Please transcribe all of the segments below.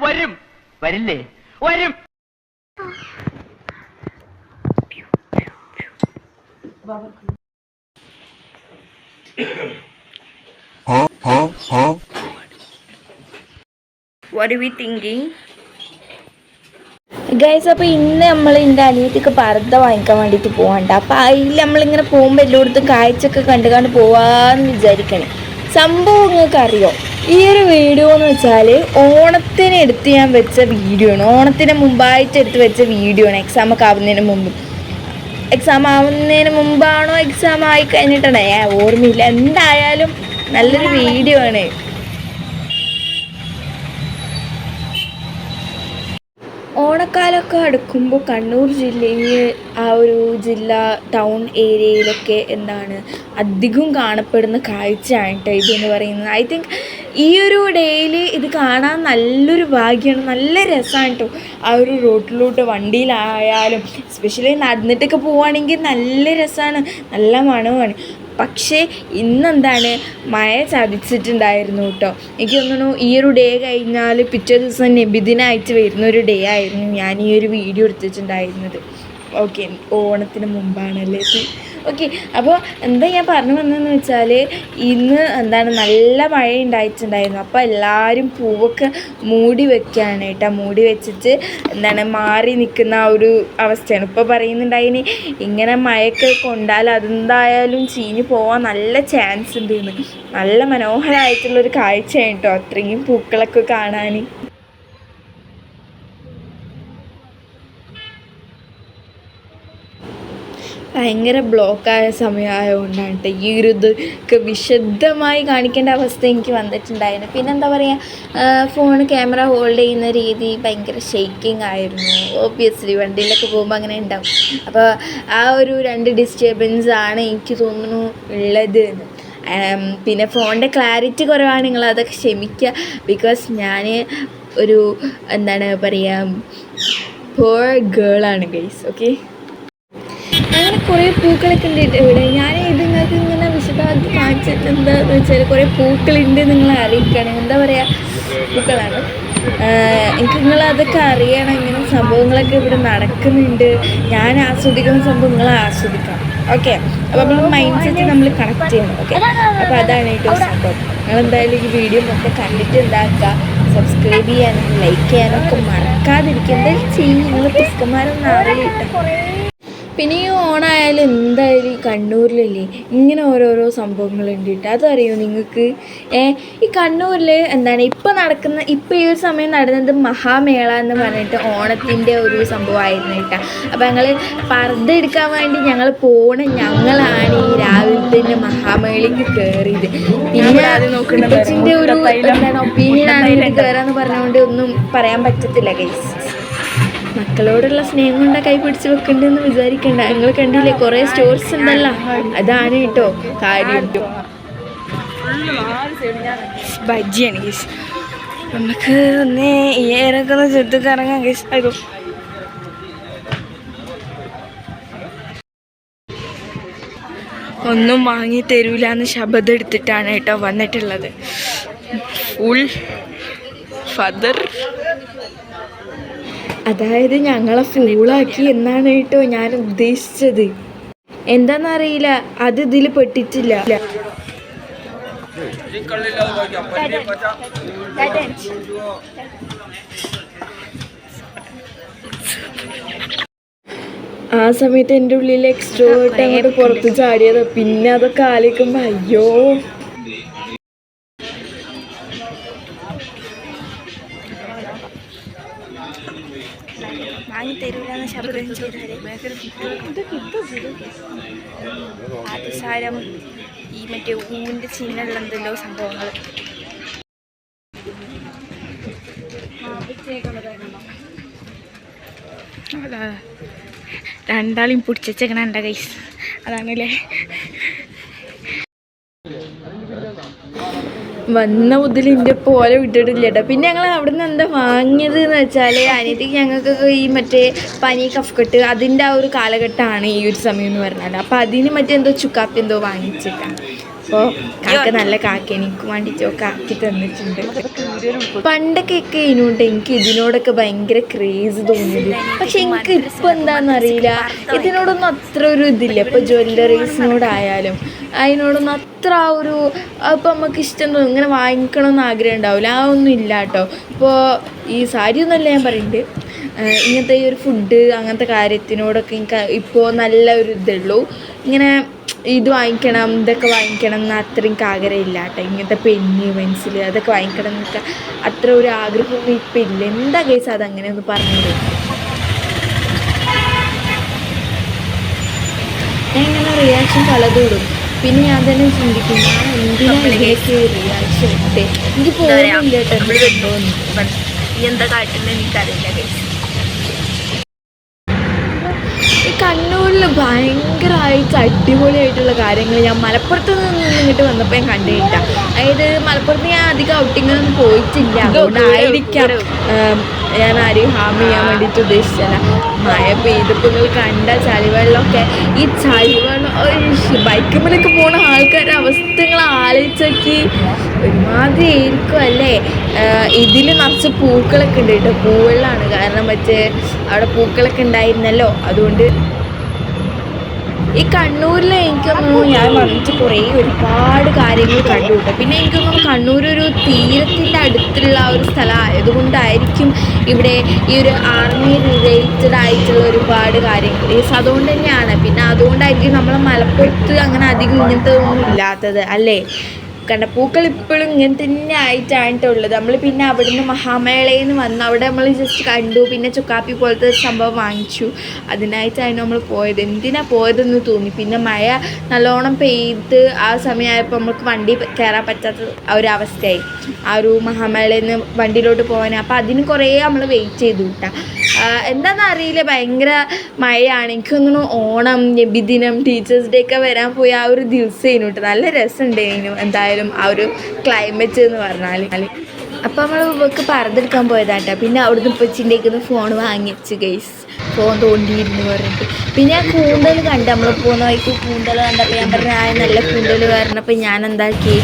വരും. വരില്ലേ? വരും. What are we thinking? Guys, അപ്പോൾ ഇന്ന് നമ്മൾ എൻ്റെ അനിയത്തിക്ക് പർദ്ദ വാങ്ങിക്കാൻ വേണ്ടിയിട്ട് പോകണ്ട. അപ്പോൾ അതിൽ നമ്മളിങ്ങനെ പോകുമ്പോൾ എല്ലായിടത്തും കാഴ്ചയൊക്കെ കണ്ട് പോവാമെന്ന് വിചാരിക്കണേ. സംഭവം നിങ്ങൾക്ക് അറിയോ? ഈ ഒരു വീഡിയോ എന്ന് വെച്ചാൽ ഓണത്തിന് എടുത്ത് ഞാൻ വെച്ച വീഡിയോ ആണ്. ഓണത്തിന് മുമ്പായിട്ട് എടുത്ത് വെച്ച വീഡിയോ ആണ്. എക്സാം ആവുന്നതിന് മുമ്പാണോ എക്സാം ആയി കഴിഞ്ഞിട്ടാണോ ഓർമ്മയില്ല. എന്തായാലും നല്ലൊരു വീഡിയോ ആണ്. ഓണക്കാലമൊക്കെ അടുക്കുമ്പോൾ കണ്ണൂർ ജില്ലയിൽ ആ ഒരു ടൗൺ ഏരിയയിലൊക്കെ അധികം കാണപ്പെടുന്ന കാഴ്ചയായിട്ട് ഇതെന്ന് പറയുന്നത്. ഐ തിങ്ക് ഈ ഒരു ഡേയിൽ ഇത് കാണാൻ നല്ലൊരു ഭാഗ്യമാണ്, നല്ല രസമാണ് കേട്ടോ. ആ ഒരു റോഡിലോട്ട് വണ്ടിയിലായാലും എസ്പെഷ്യലി നടന്നിട്ടൊക്കെ പോവുകയാണെങ്കിൽ നല്ല രസമാണ്, നല്ല മണമാണ്. പക്ഷേ ഇന്നെന്താണ് മഴ ചതിച്ചിട്ടുണ്ടായിരുന്നു കേട്ടോ. എനിക്ക് തോന്നുന്നു ഈ ഒരു ഡേ കഴിഞ്ഞാൽ പിറ്റേ ദിവസം നബിദിനായിട്ട് വരുന്നൊരു ഡേ ആയിരുന്നു ഞാൻ ഈ ഒരു വീഡിയോ എടുത്തിട്ടുണ്ടായിരുന്നത്. ഓക്കെ, ഓണത്തിന് മുമ്പാണല്ലേ ഇത്. ഓക്കെ, അപ്പോൾ എന്താ ഞാൻ പറഞ്ഞു വന്നതെന്ന് വെച്ചാൽ ഇന്ന് നല്ല മഴ ഉണ്ടായിട്ടുണ്ടായിരുന്നു. അപ്പോൾ എല്ലാവരും പൂവൊക്കെ മൂടി വെക്കുകയാണ് കേട്ടോ. മൂടി വെച്ചിട്ട് മാറി നിൽക്കുന്ന ആ ഒരു അവസ്ഥയാണ്. ഇപ്പോൾ പറയുന്നുണ്ടായിന് ഇങ്ങനെ മഴയൊക്കെ കൊണ്ടാൽ അതെന്തായാലും ചീഞ്ഞ് പോകാൻ നല്ല ചാൻസ് ഉണ്ട് എന്ന്. നല്ല മനോഹരമായിട്ടുള്ളൊരു കാഴ്ചയാണ് കേട്ടോ അത്രയും പൂക്കളൊക്കെ കാണാൻ. ഭയങ്കര ബ്ലോക്കായ സമയമായതുകൊണ്ടാണ് കേട്ടോ ഈ ഒരു ഇതൊക്കെ വിശദമായി കാണിക്കേണ്ട അവസ്ഥ എനിക്ക് വന്നിട്ടുണ്ടായിരുന്നു. പിന്നെ എന്താ പറയുക, ഫോൺ ക്യാമറ ഹോൾഡ് ചെയ്യുന്ന രീതി ഭയങ്കര ഷെയ്ക്കിങ് ആയിരുന്നു. ഓബ്വിയസ്ലി വണ്ടിയിലൊക്കെ പോകുമ്പോൾ അങ്ങനെ ഉണ്ടാവും. അപ്പോൾ ആ ഒരു 2 ഡിസ്റ്റർബൻസ് ആണ് എനിക്ക് തോന്നുന്നു ഉള്ളത്. പിന്നെ ഫോണിൻ്റെ ക്ലാരിറ്റി കുറവാണ്, നിങ്ങളതൊക്കെ ക്ഷമിക്കുക. ബിക്കോസ് ഞാൻ ഒരു പോർ ഗേളാണ് ഗൈസ്. ഓക്കെ, അങ്ങനെ കുറേ പൂക്കളൊക്കെ ഉണ്ട് ഇവിടെ. ഞാൻ ഇത് നിങ്ങൾക്ക് ഇങ്ങനെ വിശദമാക്കി കാണിച്ചിട്ട് എന്താണെന്ന് വെച്ചാൽ കുറേ പൂക്കളുണ്ട് നിങ്ങളെ അറിയിക്കുകയാണ്. എന്താ പറയുക, പൂക്കളാണ്. എനിക്ക് നിങ്ങളതൊക്കെ അറിയണം. ഇങ്ങനെ സംഭവങ്ങളൊക്കെ ഇവിടെ നടക്കുന്നുണ്ട്. ഞാൻ ആസ്വദിക്കുന്ന സംഭവം നിങ്ങൾ ആസ്വദിക്കണം. ഓക്കെ, അപ്പോൾ നമ്മൾ മൈൻഡ് സെറ്റ് നമ്മൾ കണക്ട് ചെയ്യണം. ഓക്കെ, അപ്പോൾ അതാണ് ഏറ്റവും സംഭവം. നിങ്ങളെന്തായാലും ഈ വീഡിയോ മൊത്തം കണ്ടിട്ട് എന്താക്കുക, സബ്സ്ക്രൈബ് ചെയ്യാനും ലൈക്ക് ചെയ്യാനൊക്കെ മറക്കാതിരിക്കുക. എന്തായാലും ചെയ്യും, നിങ്ങൾ പുസ്തകന്മാരൊന്നും അറിയില്ല. പിന്നെ ഈ ഓണായാലും എന്തായാലും ഈ കണ്ണൂരിലല്ലേ ഇങ്ങനെ ഓരോരോ സംഭവങ്ങളുണ്ട് കേട്ടോ. അതറിയോ നിങ്ങൾക്ക്? ഈ കണ്ണൂരിൽ ഇപ്പോൾ ഈ ഒരു സമയം നടന്നത് മഹാമേള എന്ന് പറഞ്ഞിട്ട് ഓണത്തിൻ്റെ ഒരു സംഭവമായിരുന്നു കേട്ടോ. അപ്പോൾ ഞങ്ങൾ പർദ്ദ എടുക്കാൻ വേണ്ടി ഞങ്ങളാണ് ഈ രാവിലെ തന്നെ മഹാമേളയ്ക്ക് കയറിയത്. പിന്നെ ഇപ്പച്ചിൻ്റെ ഒരു ഒപ്പീനിയനാണ് കയറാന്ന് പറഞ്ഞുകൊണ്ട് ഒന്നും പറയാൻ പറ്റത്തില്ല ഗൈസ്. മക്കളോടുള്ള സ്നേഹം കൊണ്ടാണ് കൈ പിടിച്ച് വെക്കണ്ടെന്ന് വിചാരിക്കണ്ട. നിങ്ങൾ കണ്ടില്ലേ കുറേ സ്റ്റോർസ് ഉണ്ടല്ലോ, അതാണ് കേട്ടോ കാര്യം. ബജ്ജിയാണ് ഗീസ്. നമുക്ക് ഒന്ന് ഈ ഏരൊക്കെ ഒന്ന് ചുറ്റൊക്കെ ഇറങ്ങാം ഗീസ്. അയ്യോ, ഒന്നും വാങ്ങി തരൂല എന്ന് ശബ്ദം എടുത്തിട്ടാണ് കേട്ടോ വന്നിട്ടുള്ളത്. ഫുൾ ഫദർ, അതായത് ഞങ്ങളെ ഫൂളാക്കി എന്നാണ് കേട്ടോ ഞാൻ ഉദ്ദേശിച്ചത്. എന്താണെന്നറിയില്ല, അത് ഇതിൽ പെട്ടിട്ടില്ല. ആ സമയത്ത് എൻ്റെ ഉള്ളിൽ എക്സ്ട്രോവേർട്ട് അങ്ങോട്ട് പുറത്ത് ചാടിയത്. പിന്നെ അതൊക്കെ ആലോചിക്കുമ്പോൾ അയ്യോ, വാങ്ങി തരൂലെന്ന് ശബ്ദം അതിസാരം ഈ മറ്റേ ഊവിൻ്റെ ചിഹ്നമുള്ള എന്തെല്ലോ സംഭവങ്ങൾ. രണ്ടാളും പിടിച്ചേക്കണ ഗൈസ്, അതാണല്ലേ. വന്ന മുതലിൻ്റെ പോലെ വിട്ടിട്ടില്ല കേട്ടോ. പിന്നെ ഞങ്ങൾ അവിടെ നിന്ന് എന്താ വാങ്ങിയത് എന്ന് വെച്ചാൽ അനിയത്തിക്ക് ഞങ്ങൾക്കൊക്കെ ഈ മറ്റേ പനി കഫ്കെട്ട് അതിൻ്റെ ആ ഒരു കാലഘട്ടമാണ് ഈ ഒരു സമയം എന്ന് പറഞ്ഞാൽ. അപ്പോൾ അതിന് മറ്റേ എന്തോ ചുക്കാപ്പി എന്തോ വാങ്ങിച്ചേക്കാം. അപ്പോൾ കാക്ക നല്ല കാക്ക എനിക്ക് വേണ്ടിയിട്ടൊക്കെ ആക്കി തന്നിട്ടുണ്ട്. പണ്ടൊക്കെ ഇതിനോട് എനിക്ക് ഇതിനോടൊക്കെ ഭയങ്കര ക്രേസ് തോന്നിയത്. പക്ഷെ എനിക്ക് ഇപ്പം എന്താണെന്നറിയില്ല, ഇതിനോടൊന്നും അത്ര ഒരു ഇതില്ല. ഇപ്പോൾ ജ്വല്ലറീസിനോടായാലും അതിനോടൊന്നും അത്ര ഒരു അപ്പം നമുക്ക് ഇഷ്ടം തോന്നും, ഇങ്ങനെ വാങ്ങിക്കണമെന്ന് ആഗ്രഹം ഉണ്ടാവില്ല. ആ ഒന്നും ഇല്ല കേട്ടോ. ഇപ്പോൾ ഈ സാരി ഒന്നുമല്ല ഞാൻ പറയുന്നുണ്ട്, ഇങ്ങനത്തെ ഈ ഒരു ഫുഡ് അങ്ങനത്തെ കാര്യത്തിനോടൊക്കെ എനിക്ക് ഇപ്പോൾ നല്ല ഒരു ഇതുള്ളൂ. ഇങ്ങനെ ഇത് വാങ്ങിക്കണം ഇതൊക്കെ വാങ്ങിക്കണം എന്ന് അത്ര എനിക്ക് ആഗ്രഹമില്ല കേട്ടോ. ഇങ്ങനത്തെ പെന്ന് പെൻസിൽ അതൊക്കെ വാങ്ങിക്കണം എന്നൊക്കെ അത്ര ഒരു ആഗ്രഹമൊന്നും ഇപ്പം ഇല്ല. എന്താ കേസ് അതങ്ങനെ ഒന്ന് പറഞ്ഞത്. ഞാൻ ഇങ്ങനെ റിയാക്ഷൻ പലതും ഇടും. പിന്നെ ഞാൻ തന്നെ ചിന്തിക്കും, ഞാൻ എന്തിനാണ് ഇതിലേക്ക് റിയാക്ഷൻ ഇട്ടേ, എനിക്ക് പോകുന്നില്ല കേട്ടോ. എന്താ കാട്ടുന്നത് എനിക്കറിയില്ല കേസ്. ഈ കണ്ണൂരിൽ ഭയങ്കരമായിട്ട് അടിപൊളിയായിട്ടുള്ള കാര്യങ്ങൾ ഞാൻ മലപ്പുറത്ത് നിന്ന് ഇങ്ങോട്ട് വന്നപ്പോൾ ഞാൻ കണ്ടിട്ടില്ല. അതായത് മലപ്പുറത്ത് ഞാൻ അധികം ഔട്ടിങ്ങൊന്നും പോയിട്ടില്ല, അതുകൊണ്ടായിരിക്കാം ഞാൻ ആരെയും ഹാം ചെയ്യാൻ വേണ്ടിയിട്ട് ഉദ്ദേശിച്ചല്ല. മഴ പെയ്തപ്പോൾ നിങ്ങൾ കണ്ട ചളിവെള്ളമൊക്കെ, ഈ ചളിവെള്ളം ബൈക്കുമ്പോഴൊക്കെ പോണ ആൾക്കാരുടെ അവസ്ഥകൾ ആലോചിച്ചൊക്കെ ഒരുമാതിരി ആയിരിക്കും അല്ലേ. ഇതിൽ നിറച്ച് പൂക്കളൊക്കെ ഉണ്ട് കേട്ടോ, പൂവെള്ളമാണ്. കാരണം മറ്റേ അവിടെ പൂക്കളൊക്കെ ഉണ്ടായിരുന്നല്ലോ, അതുകൊണ്ട്. ഈ കണ്ണൂരിൽ എനിക്കൊന്നും ഞാൻ വന്നിട്ട് ഒരുപാട് കാര്യങ്ങൾ കണ്ടു കിട്ടും. പിന്നെ എനിക്കൊന്നും കണ്ണൂർ ഒരു തീരത്തിൻ്റെ അടുത്തുള്ള ഒരു സ്ഥലം ആയതുകൊണ്ടായിരിക്കും ഇവിടെ ഈ ഒരു ആർമി റിലേറ്റഡ് ആയിട്ടുള്ള ഒരുപാട് കാര്യങ്ങൾ അതുകൊണ്ട് തന്നെയാണ്. പിന്നെ അതുകൊണ്ടായിരിക്കും നമ്മളെ മലപ്പുറത്ത് അങ്ങനെ അധികം ഇങ്ങനത്തെ ഒന്നും ഇല്ലാത്തത് അല്ലേ. കണ്ട പൂക്കൾ ഇപ്പോഴും ഇങ്ങനെ തന്നെ ആയിട്ടാണുള്ളത്. നമ്മൾ പിന്നെ അവിടുന്ന് മഹാമേളയിൽ നിന്ന് വന്ന് അവിടെ നമ്മൾ ജസ്റ്റ് കണ്ടു, പിന്നെ ചുക്കാപ്പി പോലത്തെ സംഭവം വാങ്ങിച്ചു. അതിനായിട്ടാണ് നമ്മൾ പോയത്. എന്തിനാ പോയതെന്ന് തോന്നി. പിന്നെ മഴ നല്ലോണം പെയ്ത് ആ സമയമായപ്പോൾ നമുക്ക് വണ്ടി കയറാൻ പറ്റാത്ത ഒരവസ്ഥയായി ആ ഒരു മഹാമേളയിൽ നിന്ന് വണ്ടിയിലോട്ട് പോകാൻ. അപ്പോൾ അതിന് കുറേ നമ്മൾ വെയിറ്റ് ചെയ്തു കിട്ടാം. എന്താണെന്ന് അറിയില്ല, ഭയങ്കര മഴയാണ്. എനിക്ക് തോന്നുന്നു ഓണം, നബിദിനം, ടീച്ചേഴ്സ് ഡേ ഒക്കെ വരാൻ പോയി ആ ഒരു ദിവസമായിരുന്നു കേട്ടോ. നല്ല രസമുണ്ടായിരുന്നു എന്തായാലും ആ ഒരു ക്ലൈമറ്റ് എന്ന് പറഞ്ഞാൽ. അപ്പോൾ നമ്മൾ ഇവർക്ക് പറന്നെടുക്കാൻ പോയതാട്ടോ. പിന്നെ അവിടുന്ന് ഉപ്പച്ചിൻ്റെയൊക്കെ ഫോൺ വാങ്ങിച്ച് ഗൈസ്, ഫോൺ തോണ്ടിയിരുന്നു പറഞ്ഞിട്ട്. പിന്നെ ഞാൻ കൂന്തൽ കണ്ട്, നമ്മൾ പോകുന്ന വഴിക്ക് കൂന്തൽ കണ്ടപ്പോൾ ഞാൻ പറഞ്ഞു നല്ല കൂന്തൽ പറഞ്ഞപ്പോൾ ഞാൻ എന്താക്കി,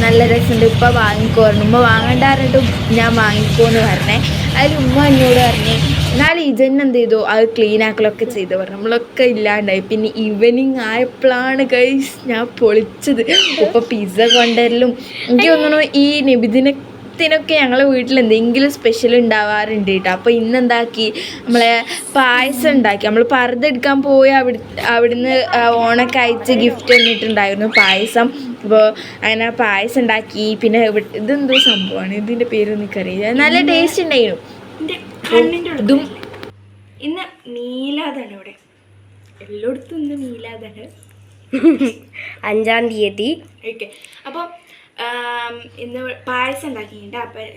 നല്ല രസമുണ്ട് ഇപ്പം വാങ്ങിക്കോ പറഞ്ഞു. ഉമ്മ വാങ്ങണ്ടാറിട്ടും ഞാൻ വാങ്ങിക്കോന്ന് പറഞ്ഞേ. അതിൽ ഉമ്മ എന്നോട് പറഞ്ഞേ എന്നാലും ഇജന്നെ എന്ത് ചെയ്തു അത് ക്ലീൻ ആക്കലൊക്കെ ചെയ്തു പറഞ്ഞു. നമ്മളൊക്കെ ഇല്ലാണ്ടായി. പിന്നെ ഈവനിങ് ആയപ്പോഴാണ് ഗൈസ് ഞാൻ പൊളിച്ചത്. ഇപ്പം പിസ്സ കൊണ്ടുവരലും എനിക്ക് തോന്നുന്നു ഈ നബിദിനത്തിനൊക്കെ ഞങ്ങളെ വീട്ടിൽ എന്തെങ്കിലും സ്പെഷ്യൽ ഉണ്ടാവാറുണ്ട് കേട്ടോ. അപ്പോൾ ഇന്നെന്താക്കി, നമ്മളെ പായസം ഉണ്ടാക്കി. നമ്മൾ പറതെടുക്കാൻ പോയി അവിടുന്ന് ഓണൊക്കെ അയച്ച് ഗിഫ്റ്റ് തന്നിട്ടുണ്ടായിരുന്നു പായസം. അപ്പോൾ അങ്ങനെ പായസം ഉണ്ടാക്കി. പിന്നെ ഇതെന്തോ സംഭവമാണ്, ഇതിൻ്റെ പേരൊന്നും എനിക്കറിയില്ല. നല്ല ടേസ്റ്റ് ഉണ്ടായിരുന്നു. ഇതും ഇന്ന് മീലാദാണ് ഇവിടെ എല്ലായിടത്തും. ഇന്ന് മീലാദാണ് 5-ാം തീയതി. ഓക്കെ, അപ്പോൾ ഇന്ന് പായസം ഉണ്ടാക്കിയിട്ടുണ്ട്. അപ്പം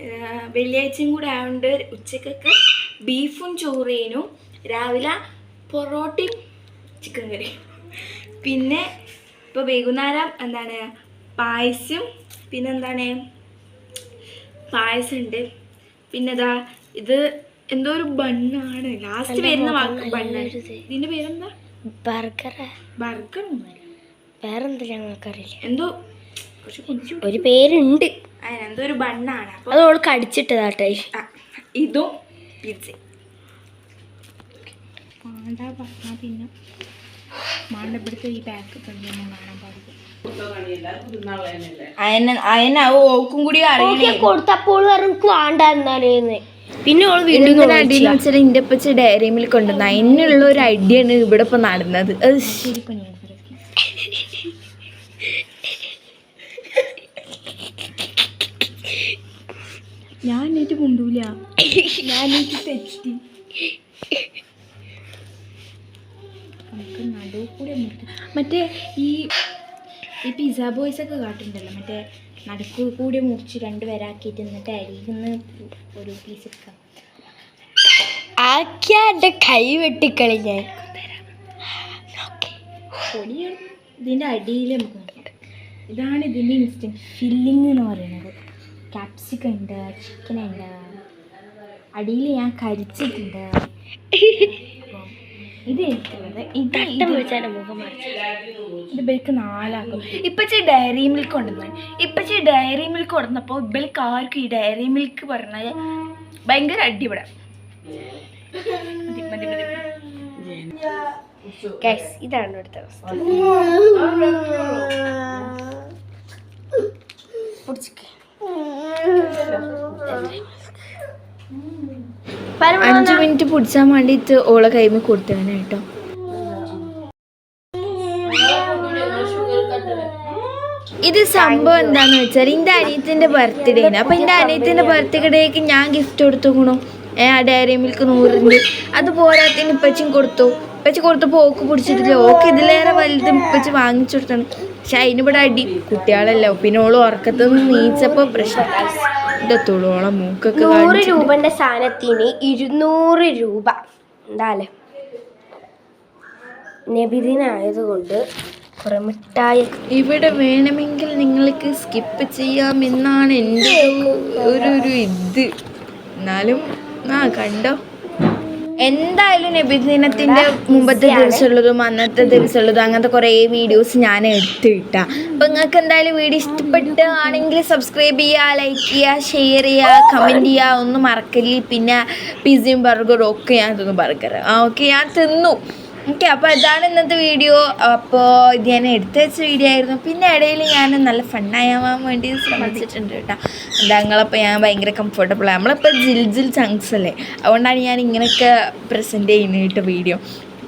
വെള്ളിയാഴ്ചയും കൂടെ ആയതുകൊണ്ട് ഉച്ചക്കൊക്കെ ബീഫും ചോറേനും, രാവിലെ പൊറോട്ടയും ചിക്കൻ കറിയും, പിന്നെ ഇപ്പോൾ വൈകുന്നേരം എന്താണ് പായസം, പിന്നെന്താണ് പായസം ഉണ്ട്. പിന്നെ ഇതാ ഇത് എന്തോ ഒരു ബണ്ണാണ്, ലാസ്റ്റ് വരുന്ന വാക്ക് ബണ്ണ്. ഇതിൻ്റെ പേരെന്താ? ബർഗർ വേറെന്താ ഞങ്ങൾക്കറിയില്ല, എന്തോ ഒരു പേരുണ്ട്. അതിനെന്തോ ഒരു ബണ്ണാണ്. അപ്പോൾ അതോട് കടിച്ചിട്ടതാട്ടെ. ഇതും പിസ്സ മാണ്ടാ പറഞ്ഞാൽ പിന്നെ മാണ്ടപ്പെടുത്ത ഈ പാക്ക് പണിയൊന്നും കാണാൻ പാടില്ല. ഓക്കും കൂടി കൊടുത്തപ്പോൾ വേണ്ടെന്നാലേ. പിന്നെ അടിയെന്ന് വെച്ചാൽ എൻ്റെ ഇപ്പച്ച ഡയറി മിൽക്ക് കൊണ്ടുവന്ന അതിനുള്ള ഒരു ഐഡിയ ആണ് ഇവിടെ ഇപ്പം നടന്നത്. ഞാൻ എന്നിട്ട് കൊണ്ടൂല, ഞാൻ തെറ്റി നടുവ് കൂടെ മറ്റേ ഈ പിസ്സ ബോയ്സ് ഒക്കെ കാട്ടുന്നുണ്ടല്ലോ, മറ്റേ നടുക്ക് കൂടി മുറിച്ച് 2 പേരാക്കിയിട്ട് എന്നിട്ട് അരിയിൽ നിന്ന് ഒരു പീസ് എടുക്കാം. ആക്കിയാൻ്റെ കൈ വെട്ടിക്കളി ഞാൻ. പൊടിയാണ് ഇതിൻ്റെ അടിയിൽ നമുക്ക് നോക്കിയിട്ട്. ഇതാണ് ഇതിൻ്റെ ഇൻസ്റ്റൻറ്റ് ഫില്ലിങ് എന്ന് പറയുന്നത്. ക്യാപ്സിക്കം ഉണ്ട്, ചിക്കൻ ഉണ്ട്, അടിയിൽ ഞാൻ കരിച്ചിട്ടുണ്ട്. ഇത് എനിക്കുള്ളത് ഇത് ഇവർക്ക് 4 ആക്കും. ഇപ്പച്ചി ഡയറി മിൽക്ക് കൊണ്ടുവന്നാണ്. ഇപ്പച്ചി ഡയറി മിൽക്ക് കൊണ്ടുവന്നപ്പോൾ ഇവർക്ക് ആർക്കും ഈ ഡയറി മിൽക്ക് പറഞ്ഞാൽ ഭയങ്കര അടിപൊളി. ഇതാണ് ഇവിടുത്തെ അവസ്ഥ. 5 മിനിറ്റ് പിടിച്ചാൻ വേണ്ടിയിട്ട് ഓളെ കൈമ കൊടുത്തതാണ് കേട്ടോ. ഇത് സംഭവം എന്താന്ന് വെച്ചാൽ എൻ്റെ അനിയത്തിൻ്റെ ബർത്ത്ഡേ ആണ്. അപ്പം എൻ്റെ അനിയത്തിൻ്റെ ബർത്ത്ഡേക്ക് ഞാൻ ഗിഫ്റ്റ് കൊടുത്തുക്കണു ഡയറി മിൽക്ക് 100 അത് പോരാത്തിന് ഇപ്പച്ചും കൊടുത്തു. ഇപ്പച്ചി കൊടുത്തപ്പോൾ ഓക്ക് പിടിച്ചിട്ടില്ല. ഓക്ക് ഇതിലേറെ വലുത് ഇപ്പച്ചി വാങ്ങിച്ചു കൊടുത്താണ്. പക്ഷെ അതിനിവിടെ അടി കുട്ടികളല്ലോ. പിന്നെ ഓള് ഉറക്കത്തൊന്ന് നീച്ചപ്പോൾ പ്രശ്നം ഇതെത്തുള്ളൂ. ഓളെ മൂക്കൊക്കെ 100 രൂപന്റെ സാധനത്തിന് 200 രൂപ എന്താല്ലേ. നബിദിനായതുകൊണ്ട് കുറെ മിഠായി ഇവിടെ വേണമെങ്കിൽ നിങ്ങൾക്ക് സ്കിപ്പ് ചെയ്യാമെന്നാണ് എൻ്റെ ഒരു ഇത്. എന്നാലും കണ്ടോ, എന്തായാലും നബിദിനത്തിൻ്റെ മുമ്പത്തെ ദിവസമുള്ളതും അന്നത്തെ ദിവസമുള്ളതും അങ്ങനത്തെ കുറേ വീഡിയോസ് ഞാൻ എടുത്തിട്ടാ. അപ്പം നിങ്ങൾക്ക് എന്തായാലും വീഡിയോ ഇഷ്ടപ്പെട്ടാണെങ്കിൽ സബ്സ്ക്രൈബ് ചെയ്യുക, ലൈക്ക് ചെയ്യുക, ഷെയർ ചെയ്യുക, കമൻറ്റ് ചെയ്യുക, ഒന്നും മറക്കല്ലേ. പിന്നെ പിസയും ബർഗറും ഒക്കെ ഞാൻ തിന്നു. ബർഗർ ഓക്കെ ഞാൻ തിന്നു. ഓക്കെ, അപ്പോൾ ഇതാണ് ഇന്നത്തെ വീഡിയോ. അപ്പോൾ ഇത് ഞാൻ എടുത്തു വെച്ച വീഡിയോ ആയിരുന്നു. പിന്നെ ഇടയിൽ ഞാൻ നല്ല ഫണ്ണായാവാൻ വേണ്ടി ശ്രമിച്ചിട്ടുണ്ട് കേട്ടോ. ഞങ്ങളപ്പോൾ ഞാൻ ഭയങ്കര കംഫർട്ടബിളാണ്. നമ്മളിപ്പോൾ ജിൽ ചങ്ക്സ് അല്ലേ, അതുകൊണ്ടാണ് ഞാൻ ഇങ്ങനെയൊക്കെ പ്രസൻറ്റ് ചെയ്യുന്നത് കേട്ടോ വീഡിയോ.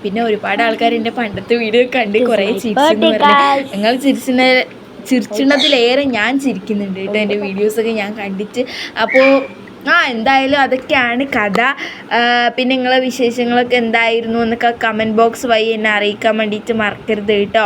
പിന്നെ ഒരുപാട് ആൾക്കാർ എൻ്റെ പണ്ടത്തെ വീഡിയോ കണ്ട് കുറേ ചിരിച്ചെന്ന് പറഞ്ഞു. നിങ്ങൾ ചിരിച്ചതിലേറെ ഞാൻ ചിരിക്കുന്നുണ്ട് കേട്ടോ എൻ്റെ വീഡിയോസൊക്കെ ഞാൻ കണ്ടിട്ട്. അപ്പോൾ എന്തായാലും അതൊക്കെയാണ് കഥ. പിന്നെ നിങ്ങളെ വിശേഷങ്ങളൊക്കെ എന്തായിരുന്നു എന്നൊക്കെ കമൻറ്റ് ബോക്സ് വഴി എന്നെ അറിയിക്കാൻ വേണ്ടിയിട്ട് മറക്കരുത് കേട്ടോ.